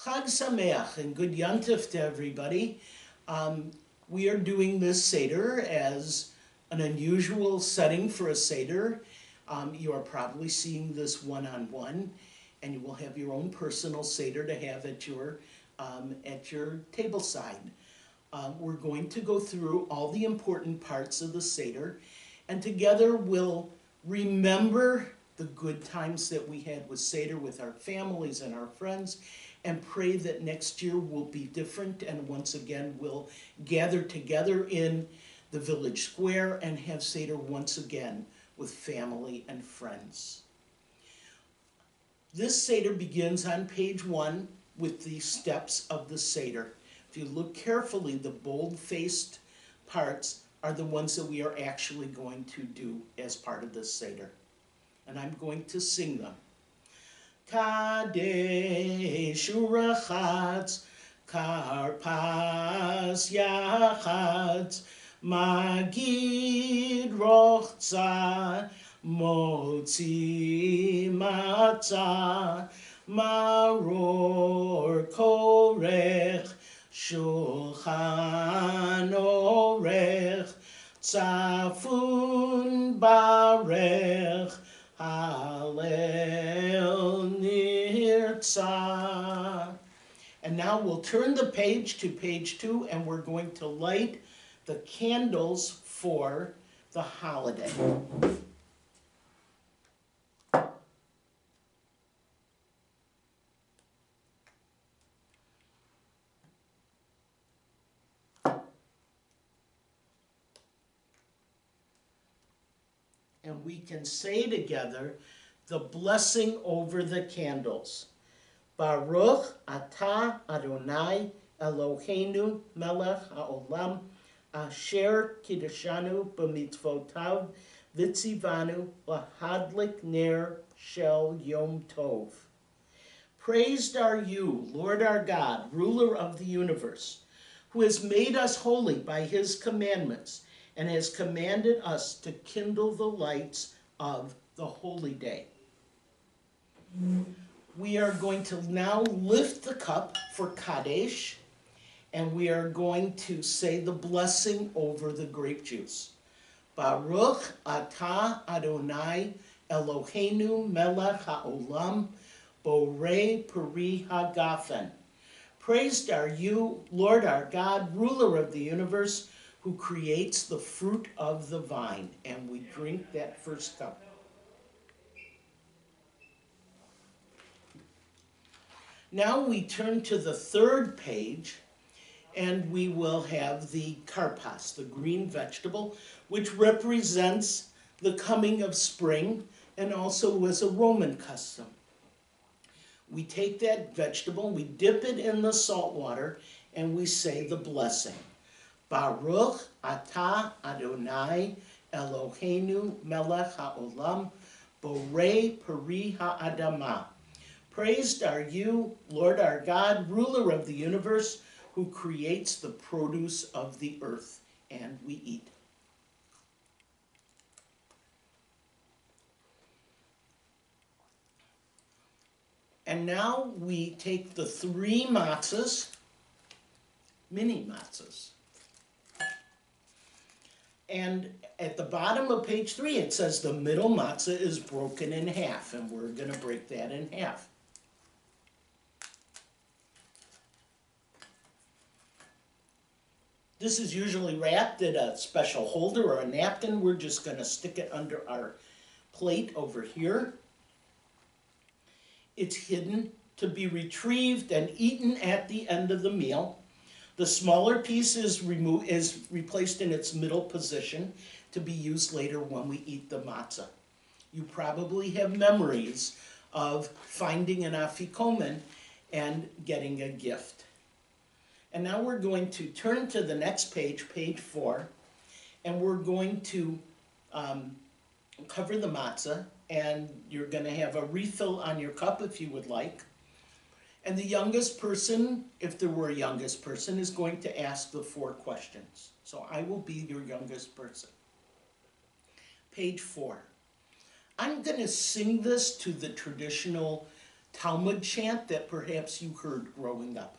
Chag Sameach and good Yantif to everybody. We are doing this Seder as an unusual setting for a Seder. You are probably seeing this one-on-one, and you will have your own personal Seder to have at your table side. We're going to go through all the important parts of the Seder, and together we'll remember the good times that we had with Seder with our families and our friends, and pray that next year will be different, and once again we'll gather together in the village square and have Seder once again with family and friends. This Seder begins on page 1 with the steps of the Seder. If you look carefully, the bold-faced parts are the ones that we are actually going to do as part of this Seder. And I'm going to sing them. Kadesh urachatz, karpas yachatz, magid rochza, motzi matzah, maror korech, shulchan orech, tzafun barech, Hallel nirtzah. And now we'll turn the page to page 2, and we're going to light the candles for the holiday. And we can say together the blessing over the candles. Baruch atah Adonai Eloheinu melech haolam asher kiddushanu b'mitzvotav v'tzivanu lahadlik ner shel yom tov. Praised are you, Lord our God, ruler of the universe, who has made us holy by his commandments, and has commanded us to kindle the lights of the holy day. We are going to now lift the cup for Kadesh, and we are going to say the blessing over the grape juice. Baruch atah Adonai Eloheinu melech haolam borei peri hagafen. Praised are you, Lord our God, ruler of the universe, who creates the fruit of the vine. And we drink that first cup. Now we turn to the third page, and we will have the karpas, the green vegetable, which represents the coming of spring and also was a Roman custom. We take that vegetable, we dip it in the salt water, and we say the blessing. Baruch atah Adonai Eloheinu melech haolam borei peri ha'adamah. Praised are you, Lord our God, ruler of the universe, who creates the produce of the earth. And we eat. And now we take the 3 matzahs, mini matzahs. And at the bottom of page 3, it says the middle matzah is broken in half, and we're going to break that in half. This is usually wrapped in a special holder or a napkin. We're just going to stick it under our plate over here. It's hidden to be retrieved and eaten at the end of the meal. The smaller piece is replaced in its middle position to be used later when we eat the matzah. You probably have memories of finding an afikomen and getting a gift. And now we're going to turn to the next page, page 4, and we're going to cover the matzah, and you're going to have a refill on your cup if you would like. And the youngest person, if there were a youngest person, is going to ask the 4 questions. So I will be your youngest person. Page 4. I'm going to sing this to the traditional Talmud chant that perhaps you heard growing up.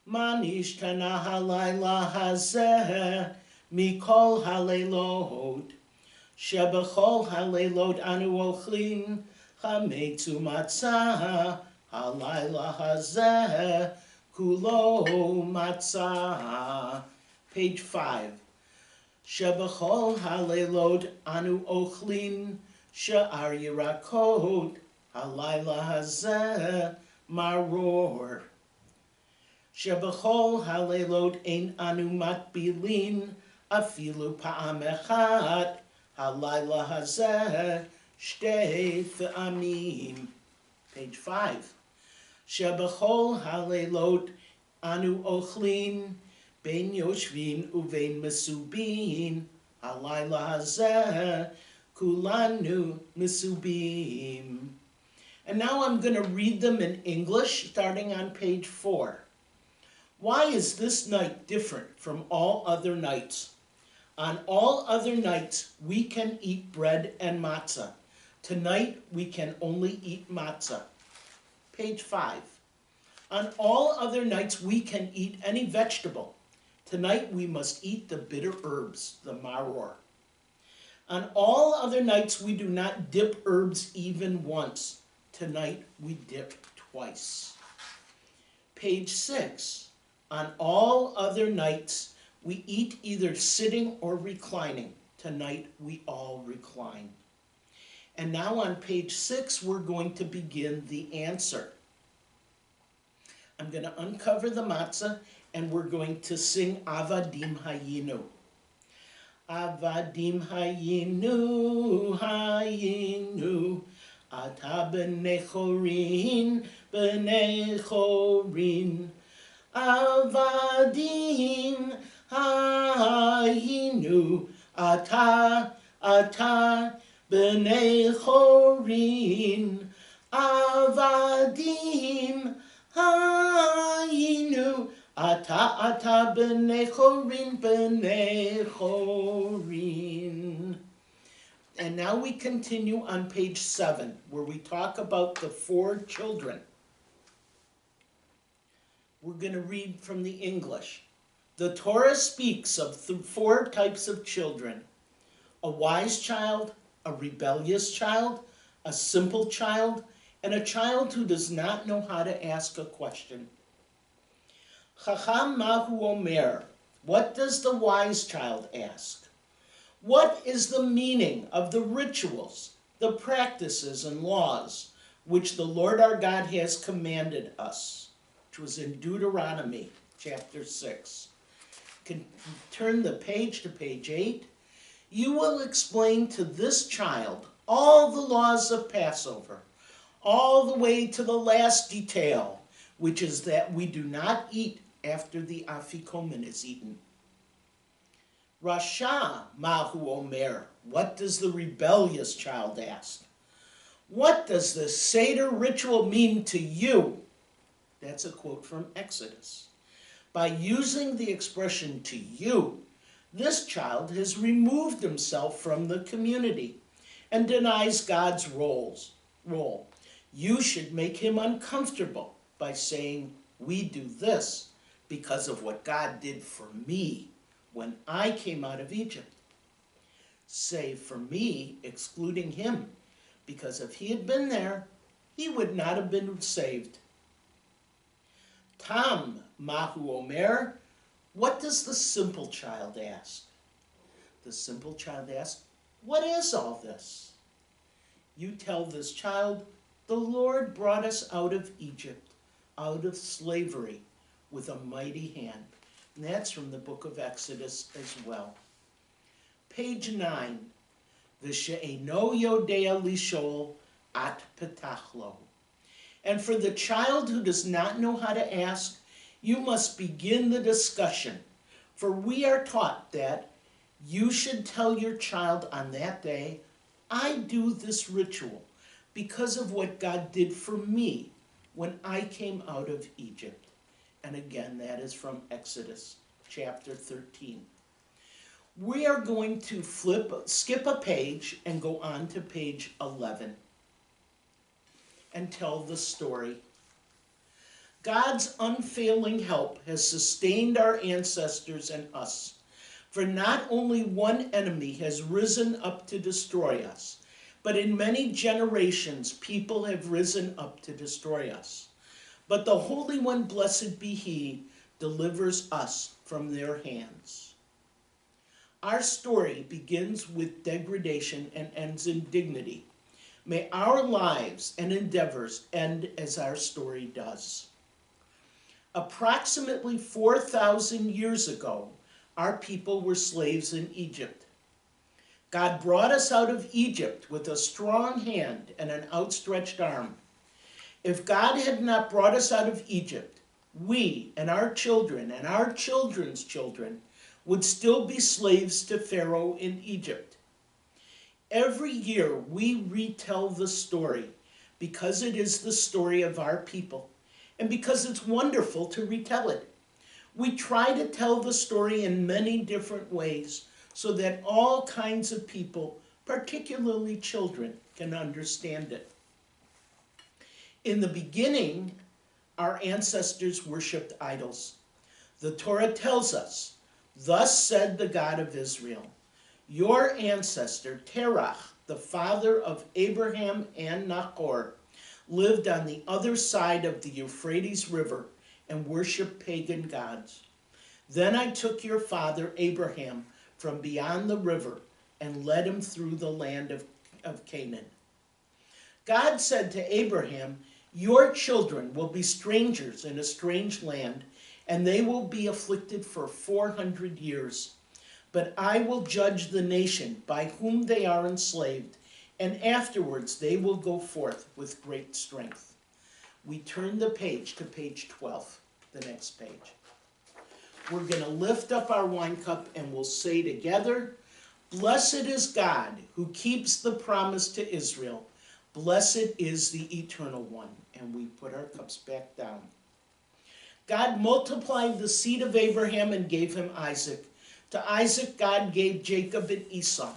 Ma nishtana halayla hazeh mikol halelot shebechol halelot anu ochlin chametzu matzah halayla hazeh kulo matzah. Page 5. Shebechol halelot anu ochlin she'ar yirakot halayla hazeh maror. Shebechol halelot ein anu matbilin afilu pa'am echat halayla hazeh shtei fe'amim. Page 5. Shebechol halelot anu ochlin ben yoshvin uvein mesubin halayla hazeh kulanu mesubim. And now I'm going to read them in English, starting on page 4. Why is this night different from all other nights? On all other nights, we can eat bread and matzah. Tonight, we can only eat matzah. Page 5. On all other nights, we can eat any vegetable. Tonight, we must eat the bitter herbs, the maror. On all other nights, we do not dip herbs even once. Tonight, we dip twice. Page 6. On all other nights, we eat either sitting or reclining. Tonight, we all recline. And now on page 6, we're going to begin the answer. I'm going to uncover the matzah, and we're going to sing Avadim Hayinu. Avadim Hayinu, Hayinu. Ata b'nei chorin, b'nei chorin. Avadim hayinu. Ata b'nei chorin. Avadim hayinu. Ata b'nei chorin, b'nei chorin. And now we continue on page 7, where we talk about the 4 children. We're going to read from the English. The Torah speaks of 4 types of children: a wise child, a rebellious child, a simple child, and a child who does not know how to ask a question. Chacham mahu omer. What does the wise child ask? What is the meaning of the rituals, the practices, and laws which the Lord our God has commanded us? Which was in Deuteronomy chapter 6. Can turn the page to page 8. You will explain to this child all the laws of Passover, all the way to the last detail, which is that we do not eat after the afikomen is eaten. Rasha mahu omer. What does the rebellious child ask? What does the Seder ritual mean to you? That's a quote from Exodus. By using the expression "to you," this child has removed himself from the community and denies God's role. You should make him uncomfortable by saying, "We do this because of what God did for me when I came out of Egypt." Say "for me," excluding him, because if he had been there, he would not have been saved. Tam mahu omer. What does the simple child ask? The simple child asks, "What is all this?" You tell this child, "The Lord brought us out of Egypt, out of slavery, with a mighty hand." And that's from the book of Exodus as well. Page 9. V'she'eno yodea lishol at petachlo. And for the child who does not know how to ask, you must begin the discussion. For we are taught that you should tell your child on that day, "I do this ritual because of what God did for me when I came out of Egypt." And again, that is from Exodus chapter 13. We are going to skip a page and go on to page 11. and tell the story. God's unfailing help has sustained our ancestors and us, for not only one enemy has risen up to destroy us, but in many generations people have risen up to destroy us. But the Holy One, blessed be He, delivers us from their hands. Our story begins with degradation and ends in dignity. May our lives and endeavors end as our story does. Approximately 4,000 years ago, our people were slaves in Egypt. God brought us out of Egypt with a strong hand and an outstretched arm. If God had not brought us out of Egypt, we and our children and our children's children would still be slaves to Pharaoh in Egypt. Every year we retell the story because it is the story of our people and because it's wonderful to retell it. We try to tell the story in many different ways so that all kinds of people, particularly children, can understand it. In the beginning, our ancestors worshipped idols. The Torah tells us, "Thus said the God of Israel, your ancestor Terach, the father of Abraham and Nahor, lived on the other side of the Euphrates River and worshipped pagan gods. Then I took your father Abraham from beyond the river and led him through the land of Canaan." God said to Abraham, "Your children will be strangers in a strange land, and they will be afflicted for 400 years. But I will judge the nation by whom they are enslaved, and afterwards they will go forth with great strength." We turn the page to page 12, the next page. We're going to lift up our wine cup and we'll say together, "Blessed is God who keeps the promise to Israel. Blessed is the Eternal One." And we put our cups back down. God multiplied the seed of Abraham and gave him Isaac. To Isaac, God gave Jacob and Esau.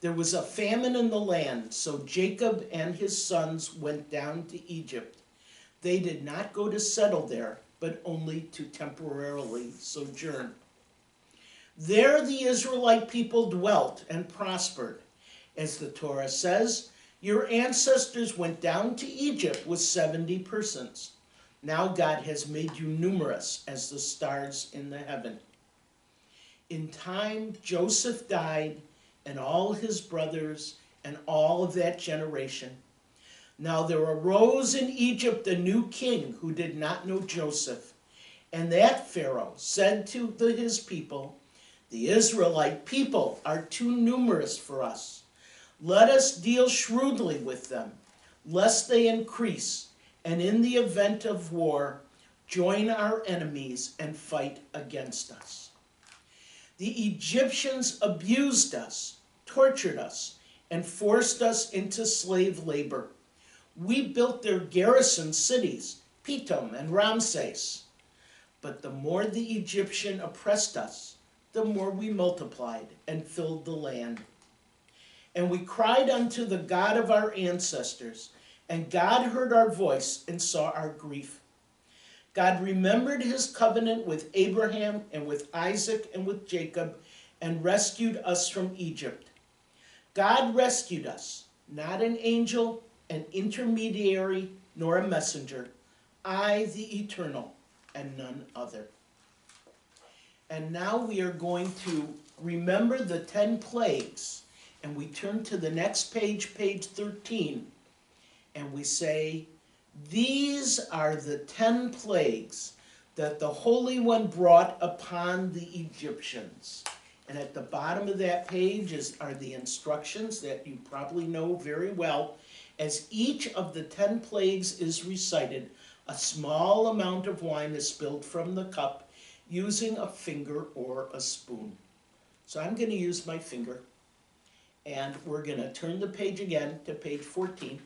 There was a famine in the land, so Jacob and his sons went down to Egypt. They did not go to settle there, but only to temporarily sojourn. There the Israelite people dwelt and prospered. As the Torah says, "Your ancestors went down to Egypt with 70 persons. Now God has made you numerous as the stars in the heaven." In time, Joseph died, and all his brothers, and all of that generation. Now there arose in Egypt a new king who did not know Joseph. And that Pharaoh said to his people, "The Israelite people are too numerous for us. Let us deal shrewdly with them, lest they increase, and in the event of war, join our enemies and fight against us." The Egyptians abused us, tortured us, and forced us into slave labor. We built their garrison cities, Pithom and Ramses. But the more the Egyptian oppressed us, the more we multiplied and filled the land. And we cried unto the God of our ancestors, and God heard our voice and saw our grief. God remembered his covenant with Abraham and with Isaac and with Jacob, and rescued us from Egypt. God rescued us, not an angel, an intermediary, nor a messenger, I, the Eternal, and none other. And now we are going to remember the 10 plagues, and we turn to the next page, page 13, and we say, "These are the 10 plagues that the Holy One brought upon the Egyptians." And at the bottom of that page are the instructions that you probably know very well. As each of the 10 plagues is recited, a small amount of wine is spilled from the cup using a finger or a spoon. So I'm going to use my finger, and we're going to turn the page again to page 14.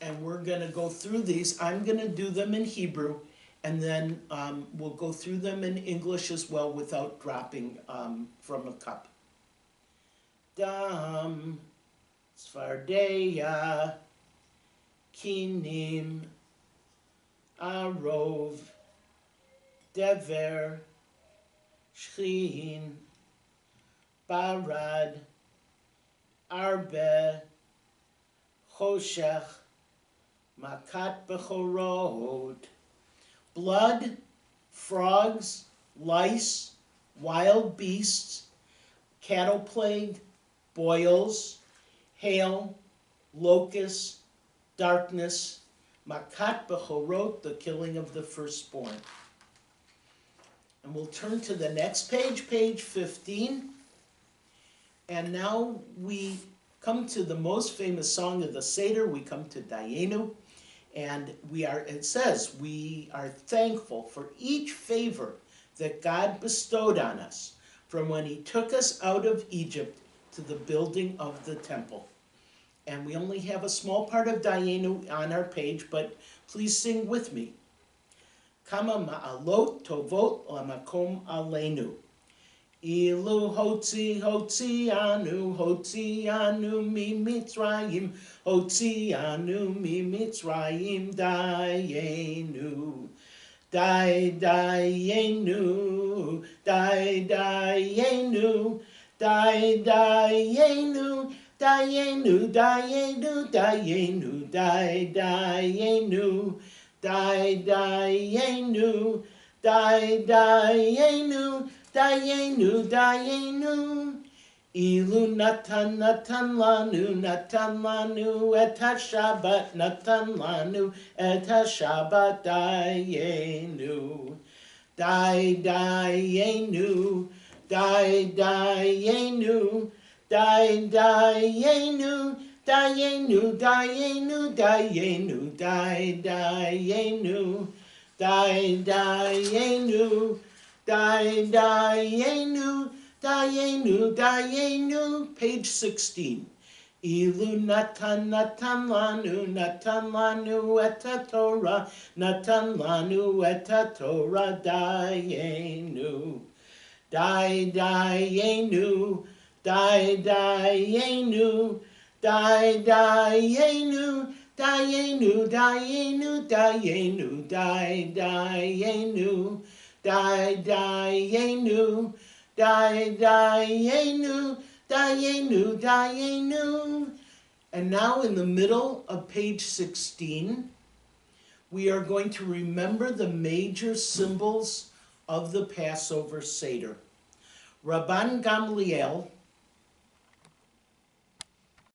And we're going to go through these. I'm going to do them in Hebrew, and then we'll go through them in English as well without dropping from a cup. Dam, Tzvardeya, Kinim, Arov, Dever, Shchin, Barad, Arbe, Choshech, Makat Bechorot, blood, frogs, lice, wild beasts, cattle plague, boils, hail, locusts, darkness, Makat Bechorot, the killing of the firstborn. And we'll turn to the next page, page 15. And now we come to the most famous song of the Seder. We come to Dayenu. And it says, we are thankful for each favor that God bestowed on us from when he took us out of Egypt to the building of the temple. And we only have a small part of Dayenu on our page, but please sing with me. Kama ma'alot tovot lamakom aleinu. Ilu hotzi anu mi Mitzrayim, hotzi anu mi Mitzrayim, dayenu, dayenu, dayenu, dayenu, dayenu, dayenu, dayenu, dayenu, dayenu, dayenu, dayenu, dayenu. Ilu natan lanu et ha-Shabbat, natan lanu et ha-Shabbat, dayenu, dayenu, dayenu, dayenu, dayenu, dayenu, dayenu, dayenu, dayenu, dayenu, dayenu, dayenu, page 16. Ilu natan lanu et ha-Torah, natan lanu et ha-Torah, dayenu, dayenu, dayenu, dayenu, dayenu, dayenu, dayenu, dayenu, dayenu, dayenu, dayenu, dayenu. And now in the middle of page 16, we are going to remember the major symbols of the Passover Seder. Rabban Gamliel